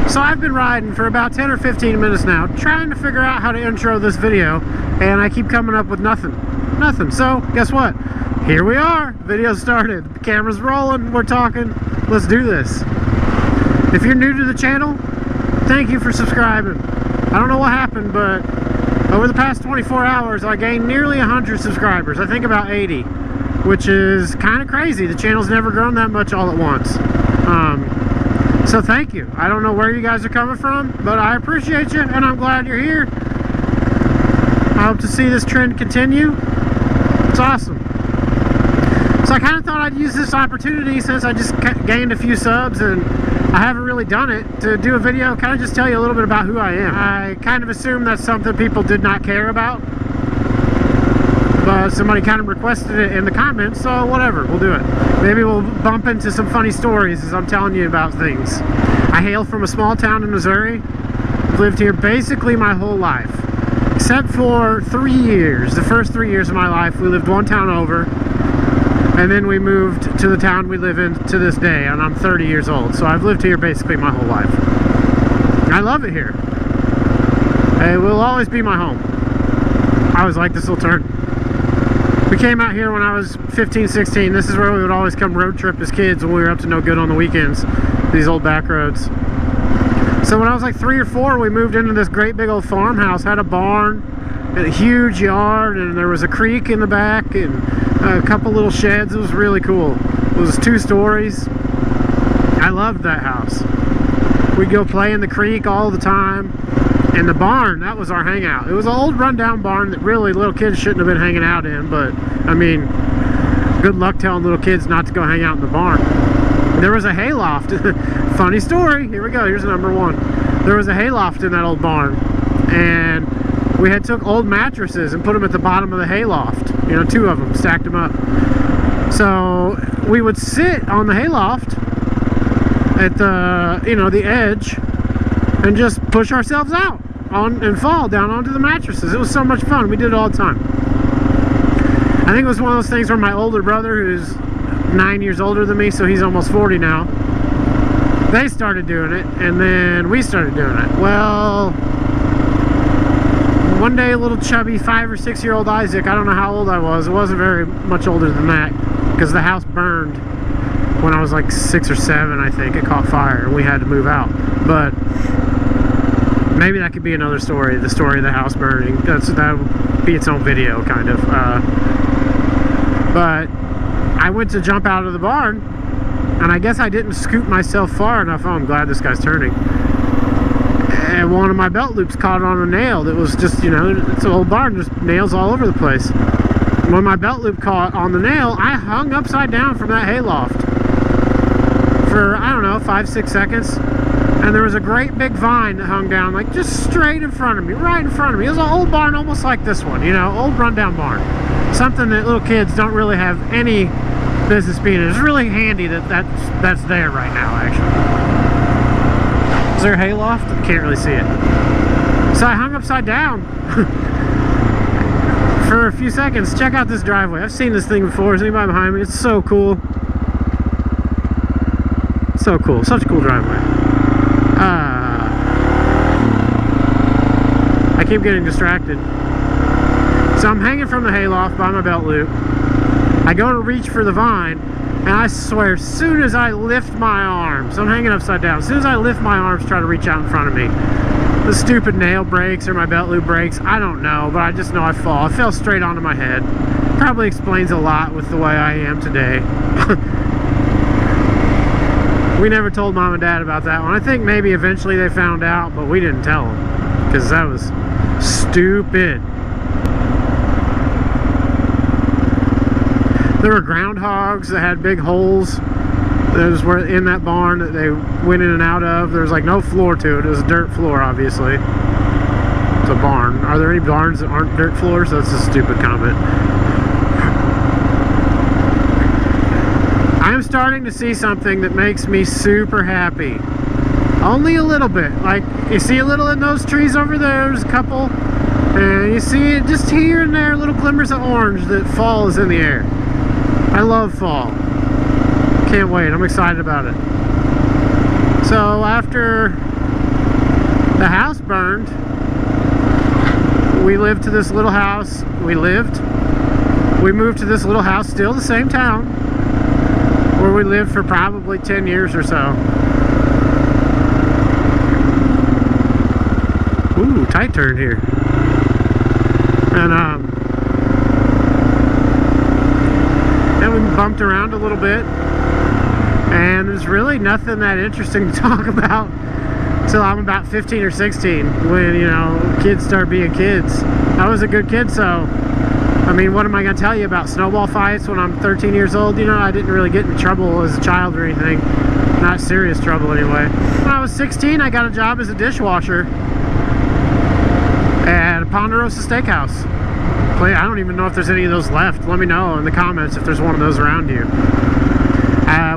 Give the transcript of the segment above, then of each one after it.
So I've been riding for about 10 or 15 minutes now, trying to figure out how to intro this video, and I keep coming up with nothing. So guess what? Here we are. Video started. The camera's rolling. We're talking. Let's do this. If you're new to the channel, thank you for subscribing. I don't know what happened, but over the past 24 hours, I gained nearly 100 subscribers. I think about 80, which is kind of crazy. The channel's never grown that much all at once. So thank you. I don't know where you guys are coming from, but I appreciate you, and I'm glad you're here. I hope to see this trend continue. It's awesome. So I kind of thought I'd use this opportunity, since I just gained a few subs and I haven't really done it, to do a video, kind of just tell you a little bit about who I am. I kind of assumed that's something people did not care about, but somebody kind of requested it in the comments, so whatever, we'll do it. Maybe we'll bump into some funny stories as I'm telling you about things. I hail from a small town in Missouri. I've lived here basically my whole life, except for 3 years. The first 3 years of my life, we lived one town over, and then we moved to the town we live in to this day, and I'm 30 years old. So I've lived here basically my whole life. I love it here. It will always be my home. I always like this little turn. We came out here when I was 15, 16. This is where we would always come road trip as kids when we were up to no good on the weekends. These old back roads. So when I was like 3 or 4, we moved into this great big old farmhouse. Had a barn and a huge yard, and there was a creek in the back and a couple little sheds. It was really cool. It was 2 stories. I loved that house. We'd go play in the creek all the time. And the barn, that was our hangout. It was an old rundown barn that really little kids shouldn't have been hanging out in, but I mean, good luck telling little kids not to go hang out in the barn. There was a hayloft. Funny story. Here we go. Here's number 1. There was a hayloft in that old barn, and we had took old mattresses and put them at the bottom of the hayloft. You know, 2 of them, stacked them up. So we would sit on the hayloft at the, you know, the edge, and just push ourselves out and fall down onto the mattresses. It was so much fun. We did it all the time. I think it was one of those things where my older brother, who's 9 years older than me, so he's almost 40 now, they started doing it, and then we started doing it. Well, one day a little chubby 5 or 6 year old Isaac, I don't know how old I was, it wasn't very much older than that, because the house burned when I was like 6 or 7, I think. It caught fire and we had to move out. But maybe that could be another story, the story of the house burning. That would be its own video, kind of. But I went to jump out of the barn, and I guess I didn't scoop myself far enough. Oh, I'm glad this guy's turning. And one of my belt loops caught on a nail that was just, you know, it's an old barn, there's nails all over the place. When my belt loop caught on the nail, I hung upside down from that hayloft for, I don't know, 5-6 seconds. And there was a great big vine that hung down, like just straight in front of me, right in front of me. It was an old barn, almost like this one, you know, old rundown barn. Something that little kids don't really have any business being in. It's really handy that that's there right now, actually. Is there a hayloft? I can't really see it. So I hung upside down for a few seconds. Check out this driveway. I've seen this thing before. Is anybody behind me? It's so cool. So cool. Such a cool driveway. I keep getting distracted. So I'm hanging from the hayloft by my belt loop. I go to reach for the vine, and I swear, as soon as I lift my arms, I'm hanging upside down, as soon as I lift my arms, try to reach out in front of me, the stupid nail breaks or my belt loop breaks. I don't know, but I just know I fall. I fell straight onto my head. Probably explains a lot with the way I am today. We never told Mom and Dad about that one. I think maybe eventually they found out, but we didn't tell them, because that was stupid. There were groundhogs that had big holes. Those were in that barn that they went in and out of. There was like no floor to it. It was a dirt floor, obviously. It's a barn. Are there any barns that aren't dirt floors? That's a stupid comment. I'm starting to see something that makes me super happy. Only a little bit. Like, you see a little in those trees over there, there's a couple, and you see it just here and there, little glimmers of orange that fall is in the air. I love fall. Can't wait. I'm excited about it. So after The house burned. We lived to this little house. We moved to this little house, still the same town, where we lived for probably 10 years or so. Ooh, tight turn here. And then we bumped around a little bit, and there's really nothing that interesting to talk about until I'm about 15 or 16, when, you know, kids start being kids. I was a good kid, so I mean, what am I going to tell you about snowball fights when I'm 13 years old? You know, I didn't really get in trouble as a child or anything. Not serious trouble, anyway. When I was 16, I got a job as a dishwasher at Ponderosa Steakhouse. I don't even know if there's any of those left. Let me know in the comments if there's one of those around you.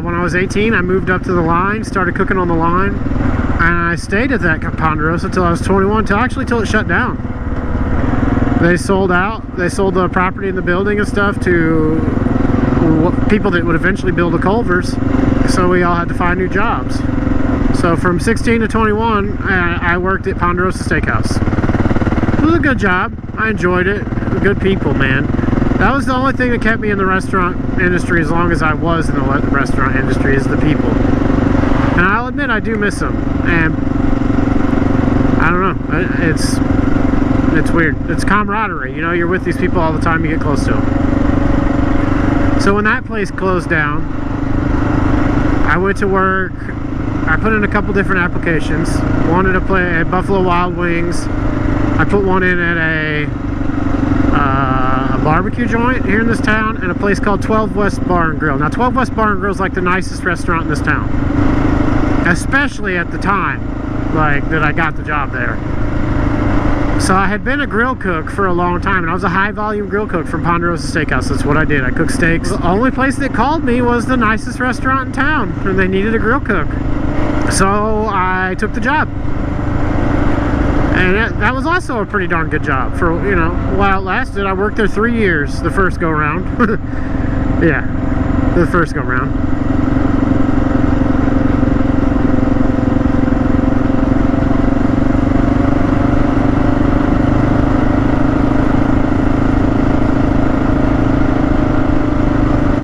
When I was 18, I moved up to the line, started cooking on the line, and I stayed at that Ponderosa until I was 21, till it shut down. They sold out. They sold the property and the building and stuff to people that would eventually build the Culvers, so we all had to find new jobs. So from 16 to 21, I worked at Ponderosa Steakhouse. It was a good job. I enjoyed it. Good people, man. That was the only thing that kept me in the restaurant industry as long as I was in the restaurant industry, is the people. And I'll admit, I do miss them. And I don't know. It's weird. It's camaraderie. You know, you're with these people all the time. You get close to them. So when that place closed down, I went to work. I put in a couple different applications. Wanted to play at Buffalo Wild Wings. I put one in at a barbecue joint here in this town, and a place called 12 West Bar and Grill. Now, 12 West Bar and Grill is like the nicest restaurant in this town, especially at the time, like, that I got the job there. So I had been a grill cook for a long time, and I was a high-volume grill cook from Ponderosa Steakhouse. That's what I did. I cooked steaks. The only place that called me was the nicest restaurant in town, and they needed a grill cook. So I took the job. And that was also a pretty darn good job for, you know, while it lasted. I worked there 3 years, the first go-round. Yeah, the first go-round.